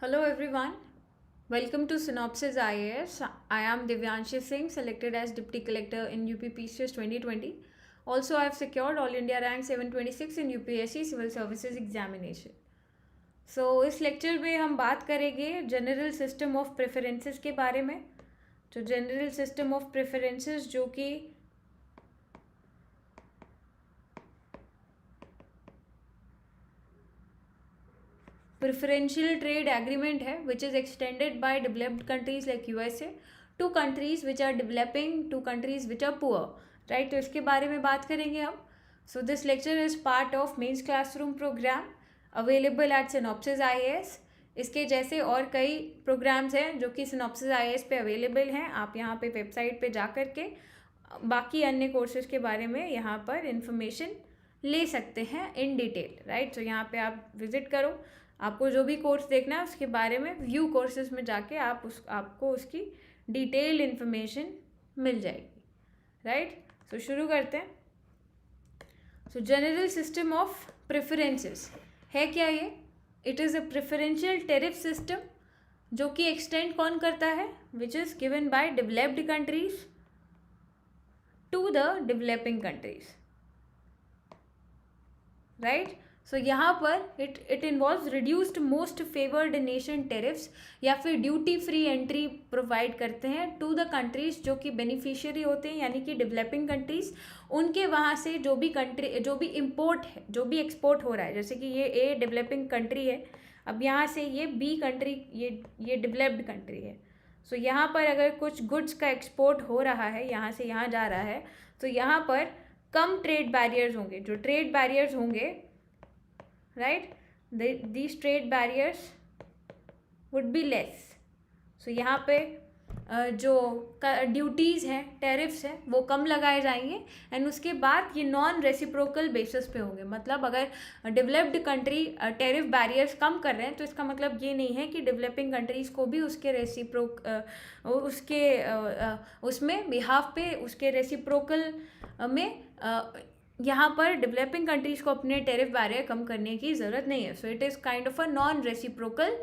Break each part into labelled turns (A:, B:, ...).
A: Hello everyone, welcome to Synopsis IAS. I am Divyanshi Singh, selected as Deputy Collector in UP PCS 2020. Also, I have secured All India Rank 726 in UPSC Civil Services Examination. इस lecture में हम बात करेंगे general system of preferences के बारे में. तो general system of preferences जो कि preferential trade agreement है which is extended by developed countries like USA to countries which are developing to countries which are poor, right? तो इसके बारे में बात करेंगे हम. So this lecture is part of mains classroom program available at Synopsis IAS. इसके जैसे और कई प्रोग्राम्स हैं जो कि Synopsis IAS पे अवेलेबल हैं. आप यहाँ पे वेबसाइट पे जा कर के बाकी अन्य कोर्सेज के बारे में यहाँ पर इंफॉर्मेशन ले सकते हैं इन डिटेल, राइट? तो यहाँ पे आप विजिट करो. आपको जो भी कोर्स देखना है उसके बारे में व्यू कोर्सेज में जाके आपको उसकी डिटेल इन्फॉर्मेशन मिल जाएगी, राइट? सो शुरू करते हैं. So general system of preferences है क्या ये? It is a preferential tariff system जो कि एक्सटेंड कौन करता है? Which is given by developed countries to the developing countries, right? So यहाँ पर it involves reduced most favoured nation tariffs या फिर ड्यूटी फ्री एंट्री प्रोवाइड करते हैं टू द कंट्रीज जो कि बेनिफिशियरी होते हैं, यानी कि डेवलपिंग कंट्रीज. उनके वहाँ से जो भी इम्पोर्ट है, जो भी एक्सपोर्ट हो रहा है, जैसे कि ये ए डेवलपिंग कंट्री है, अब यहाँ से ये बी कंट्री, ये डेवलप्ड कंट्री है. सो यहाँ पर अगर कुछ गुड्स का एक्सपोर्ट हो रहा है, यहाँ से यहाँ जा रहा है, तो यहाँ पर कम ट्रेड बैरियर्स होंगे. जो ट्रेड बैरियर्स होंगे, right, these trade barriers would be less. So यहाँ पे जो ड्यूटीज़ हैं, टेरिफ्स हैं, वो कम लगाए जाएंगे. एंड उसके बाद ये नॉन रेसिप्रोकल बेसिस पे होंगे. मतलब अगर डेवलप्ड कंट्री टेरिफ बैरियर्स कम कर रहे हैं तो इसका मतलब ये नहीं है कि डेवलपिंग कंट्रीज़ को भी उसके उसमें बिहाफ पे उसके रेसिप्रोकल में यहाँ पर डेवलपिंग कंट्रीज़ को अपने टेरिफ बैरियर कम करने की ज़रूरत नहीं है. So it is kind of a non reciprocal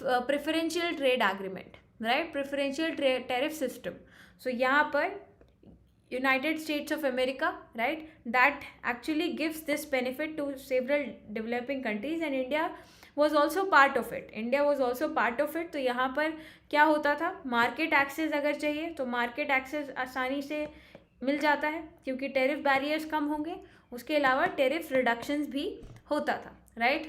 A: preferential trade agreement, right? Preferential tariff system. So यहाँ पर United States of America, right, that actually gives this benefit to several developing countries and India was also part of it. तो यहाँ पर क्या होता था? Market access अगर चाहिए तो मार्केट एक्सेस आसानी से मिल जाता है क्योंकि टेरिफ बैरियर्स कम होंगे. उसके अलावा टेरिफ रिडक्शंस भी होता था, राइट?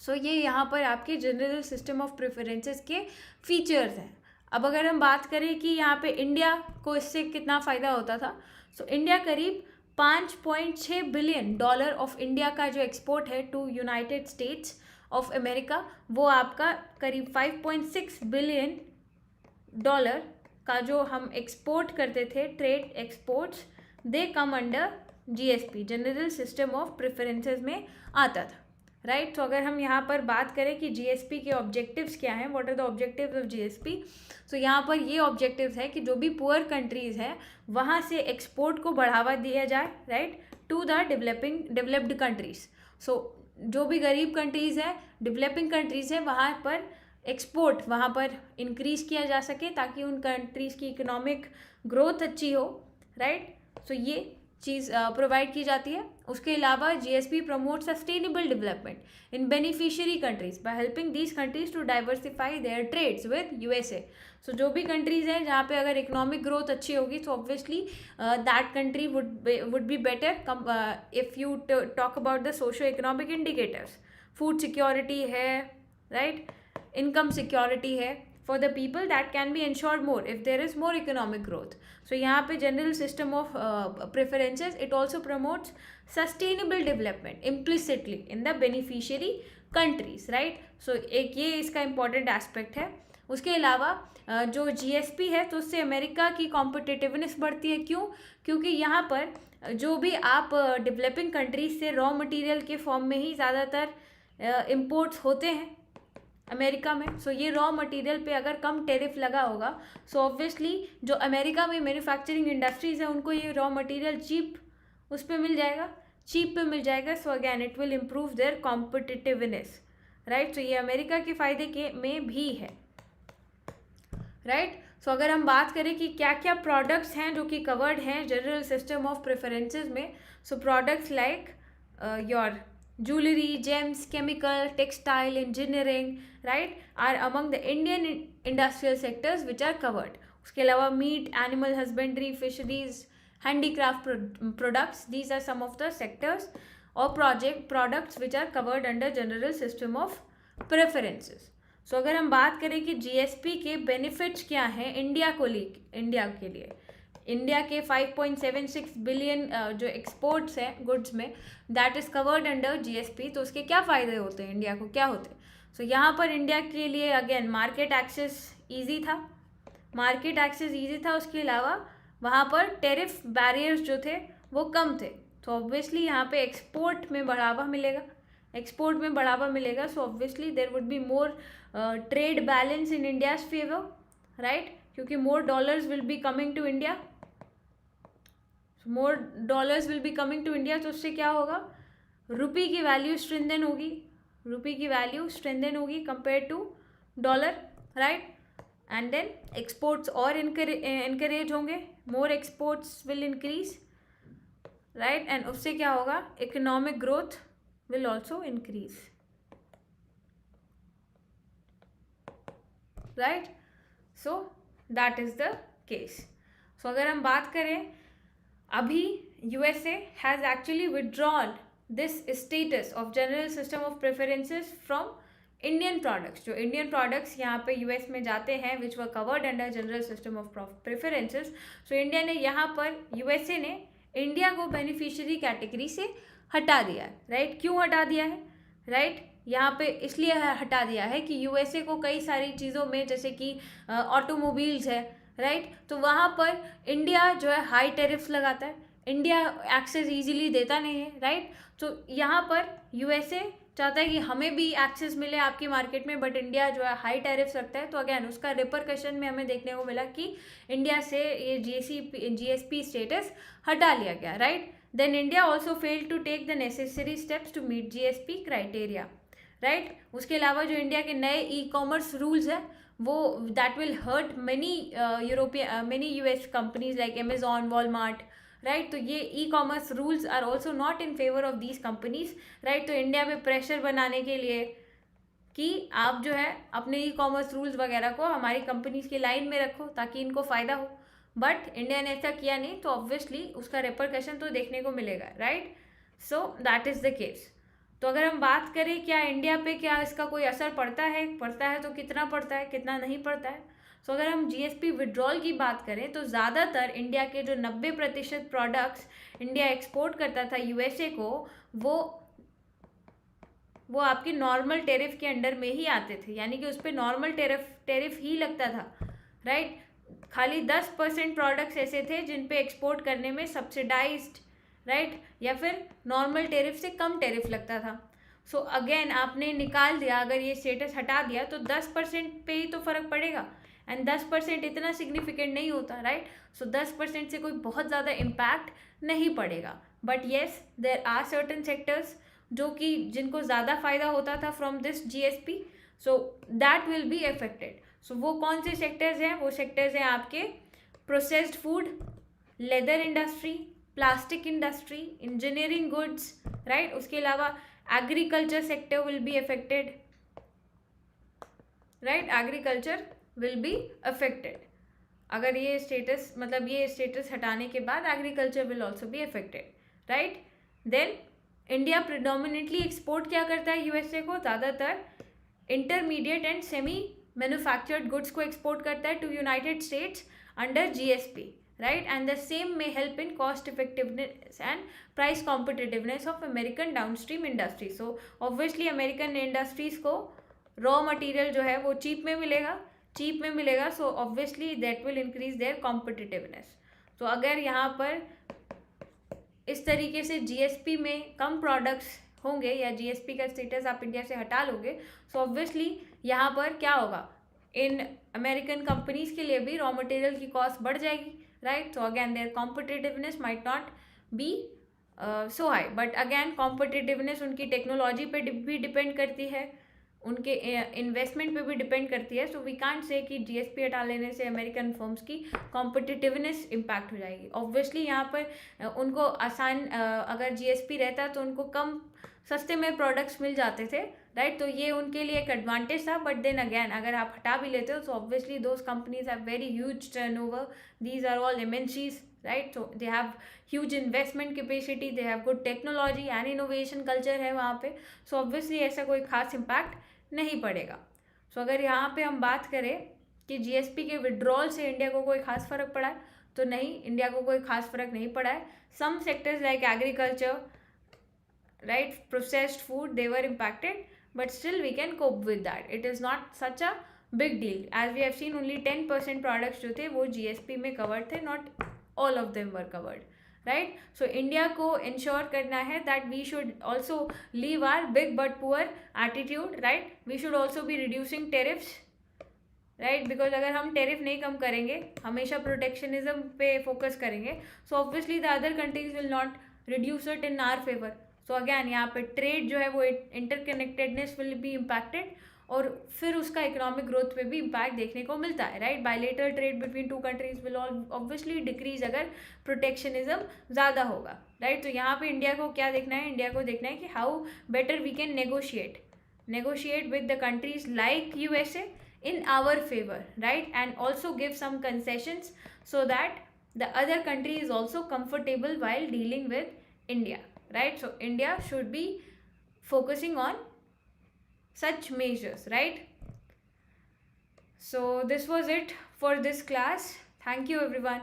A: सो ये यहाँ पर आपके जनरल सिस्टम ऑफ प्रेफरेंसेस के फीचर्स हैं. अब अगर हम बात करें कि यहाँ पे इंडिया को इससे कितना फ़ायदा होता था, सो इंडिया करीब $5.6 बिलियन ऑफ इंडिया का जो एक्सपोर्ट है to United States of America, वो आपका करीब $5.6 बिलियन का जो हम एक्सपोर्ट करते थे, trade exports, they come under GSP, general system of preferences में आता था, राइट? तो अगर हम यहाँ पर बात करें कि जीएसपी के ऑब्जेक्टिव्स क्या हैं, what are the objectives of GSP, तो यहाँ पर ये ऑब्जेक्टिव्स है कि जो भी पुअर कंट्रीज़ हैं वहाँ से एक्सपोर्ट को बढ़ावा दिया जाए, right, to the developed countries. So जो भी गरीब कंट्रीज़ हैं, डेवलपिंग कंट्रीज़ हैं, वहाँ पर एक्सपोर्ट वहाँ पर इंक्रीज़ किया जा सके ताकि उन कंट्रीज़ की इकोनॉमिक ग्रोथ अच्छी हो, राइट? सो ये चीज़ प्रोवाइड की जाती है. उसके अलावा GSP promote sustainable development in beneficiary countries by helping these countries to diversify their trades with USA. So जो भी कंट्रीज़ हैं जहाँ पे अगर इकोनॉमिक ग्रोथ अच्छी होगी तो obviously that country would be better. If you talk about the socio economic indicators, food security है, राइट, इनकम सिक्योरिटी है for the people, that can be ensured more if there is more economic growth. So यहाँ पे general system of preferences, it also promotes sustainable development implicitly in the beneficiary countries, right? So एक ये इसका important aspect है. उसके अलावा जो GSP है तो उससे अमेरिका की कॉम्पिटिटिवनेस बढ़ती है. क्यों? क्योंकि यहाँ पर जो भी आप डेवलपिंग कंट्रीज से रॉ मटेरियल के फॉर्म में ही ज़्यादातर इम्पोर्ट्स होते हैं अमेरिका में. सो ये रॉ मटेरियल पे अगर कम टेरिफ लगा होगा, सो ऑब्वियसली जो अमेरिका में मैन्युफैक्चरिंग इंडस्ट्रीज़ है उनको ये रॉ मटेरियल चीप पे मिल जाएगा. So again it will improve their competitiveness, right. तो ये अमेरिका के फ़ायदे के में भी है, राइट। सो अगर हम बात करें कि क्या क्या प्रोडक्ट्स हैं जो कि कवर्ड हैं जनरल सिस्टम ऑफ प्रेफरेंसेस में, so products like your jewelry, gems, chemical, textile, engineering, right, are among the Indian industrial sectors which are covered. उसके अलावा meat, animal husbandry, fisheries, handicraft products, these are some of the sectors or products which are covered under general system of preferences. So अगर हम बात करें कि GSP के benefits क्या हैं इंडिया के लिए, इंडिया के 5.76 बिलियन जो एक्सपोर्ट्स हैं गुड्स में, that is covered under GSP। तो उसके क्या फ़ायदे होते हैं, इंडिया को क्या होते हैं? सो यहाँ पर इंडिया के लिए अगेन मार्केट एक्सेस ईजी था, उसके अलावा वहाँ पर टेरिफ बैरियर्स जो थे वो कम थे। तो ऑब्वियसली यहाँ पे एक्सपोर्ट में बढ़ावा मिलेगा, so obviously there would be more trade balance in India's favour, right, क्योंकि more dollars will be coming to India, तो उससे क्या होगा, रुपी की वैल्यू स्ट्रेंथन होगी compare to dollar, right. And then exports और इनकरेज होंगे, more exports will increase, right, and उससे क्या होगा, economic growth will also increase, right. So that is the case. So अगर हम बात करें, अभी USA has actually withdrawn this status of general system of preferences from Indian products. जो Indian products यहाँ पे US में जाते हैं which were covered under general system of preferences, so India ने यहाँ पर USA ने इंडिया को बेनिफिशियरी कैटेगरी से हटा दिया है, राइट। क्यों हटा दिया है, राइट, यहाँ पे इसलिए हटा दिया है कि USA को कई सारी चीज़ों में, जैसे कि ऑटोमोबाइल्स है, राइट, तो वहाँ पर इंडिया जो है हाई टेरिफ्स लगाता है, इंडिया एक्सेस इजीली देता नहीं है, राइट। तो यहाँ पर USA चाहता है कि हमें भी एक्सेस मिले आपकी मार्केट में, बट इंडिया जो है हाई टेरिफ्स रखता है। तो अगेन उसका रिपरकशन में हमें देखने को मिला कि इंडिया से ये GSP स्टेटस हटा लिया गया, right. Then India also failed to take the necessary steps to meet GSP criteria, right. उसके अलावा जो इंडिया के नए ई-कॉमर्स रूल्स हैं वो that will hurt many US companies like Amazon, Walmart, right. तो ये e-commerce rules are also not in favour of these companies, right. तो इंडिया पे प्रेशर बनाने के लिए कि आप जो है अपने ई-कॉमर्स रूल्स वगैरह को हमारी कंपनीज की लाइन में रखो ताकि इनको फ़ायदा हो, बट इंडिया ने ऐसा किया नहीं, तो ऑब्वियसली उसका रिपरकशन तो देखने को मिलेगा, right. So that is the case. तो अगर हम बात करें क्या इंडिया पे क्या इसका कोई असर पड़ता है तो कितना पड़ता है, कितना नहीं पड़ता है। सो अगर हम GSP विड्रॉल की बात करें तो ज़्यादातर इंडिया के जो 90% प्रोडक्ट्स इंडिया एक्सपोर्ट करता था USA को, वो आपके नॉर्मल टेरिफ के अंडर में ही आते थे, यानी कि उस पर नॉर्मल टेरिफ ही लगता था, राइट। खाली 10% प्रोडक्ट्स ऐसे थे जिन पे एक्सपोर्ट करने में सब्सिडाइज्ड, राइट, या फिर नॉर्मल टेरिफ से कम टेरिफ लगता था। सो अगेन आपने निकाल दिया, अगर ये स्टेटस हटा दिया तो 10% पे ही तो फ़र्क पड़ेगा, एंड 10% इतना सिग्निफिकेंट नहीं होता, राइट। सो 10% से कोई बहुत ज़्यादा इम्पैक्ट नहीं पड़ेगा, but yes there are certain sectors जो कि जिनको ज़्यादा फ़ायदा होता था from this GSP, so that will be affected. So वो कौन से सेक्टर्स हैं, वो सेक्टर्स हैं आपके processed food, leather industry, plastic industry, engineering goods, right. उसके अलावा agriculture sector will be affected, right, agriculture will be affected. अगर ये स्टेटस हटाने के बाद agriculture will also be affected, right. Then India predominantly export क्या करता है USA को, ज़्यादातर intermediate and semi manufactured goods को एक्सपोर्ट करता है to United States under GSP, right, and the same may help in cost effectiveness and price competitiveness of American downstream industry. So obviously American industries को raw material जो है वो cheap में मिलेगा, so obviously that will increase their competitiveness. तो अगर यहाँ पर इस तरीके से GSP में कम प्रोडक्ट्स होंगे या GSP का स्टेटस आप इंडिया से हटा लोगे, सो ऑब्वियसली यहाँ पर क्या होगा, इन अमेरिकन कंपनीज के लिए भी रॉ मटेरियल की कॉस्ट बढ़ जाएगी, right. So again their competitiveness might not be so high, but again competitiveness उनकी टेक्नोलॉजी पे भी डिपेंड करती है, उनके इन्वेस्टमेंट पे भी डिपेंड करती है. सो वी कांट से कि जीएसपी हटा लेने से अमेरिकन फर्म्स की कॉम्पिटिटिवनेस इम्पैक्ट हो जाएगी. ऑब्वियसली यहाँ पर उनको आसान अगर जीएसपी रहता तो उनको कम सस्ते में प्रोडक्ट्स मिल जाते थे, राइट. तो ये उनके लिए एक एडवांटेज था. बट देन अगैन अगर आप हटा भी लेते हो तो obviously those companies have very huge turnover. These are all MNCs, right? So they have huge investment capacity, they have good technology and innovation culture है वहाँ पे. So obviously ऐसा कोई खास impact नहीं पड़ेगा. So अगर यहाँ पे हम बात करें कि जीएसपी के विड्रॉल से इंडिया को कोई खास फर्क पड़ा है, तो नहीं, इंडिया को कोई खास फर्क नहीं पड़ा है. Some sectors like agriculture, right, processed food, they were impacted, but still we can cope with that. It is not such a big deal. As we have seen, only 10% products जो थे वो जीएसपी में covered थे, not all of them were covered, right? So India को ensure करना है that we should also leave our big but poor attitude, right? We should also be reducing tariffs, right? Because अगर हम tariff नहीं कम करेंगे, हमेशा protectionism पे focus करेंगे, so obviously the other countries will not reduce it in our favor. So again यहाँ पे trade जो है वो इंटरकनेक्टेडनेस विल बी इम्पैक्टेड, और फिर उसका इकोनॉमिक ग्रोथ पे भी इम्पैक्ट देखने को मिलता है, right. Bilateral trade between two countries will obviously decrease अगर प्रोटेक्शनिज्म ज़्यादा होगा, राइट. तो यहाँ पे इंडिया को क्या देखना है? इंडिया को देखना है कि how better we can negotiate with the countries like USA in our favor, right, and also give some concessions so that the other country is also comfortable while dealing with India, right. So India should be focusing on such measures, right. So this was it for this class. Thank you everyone.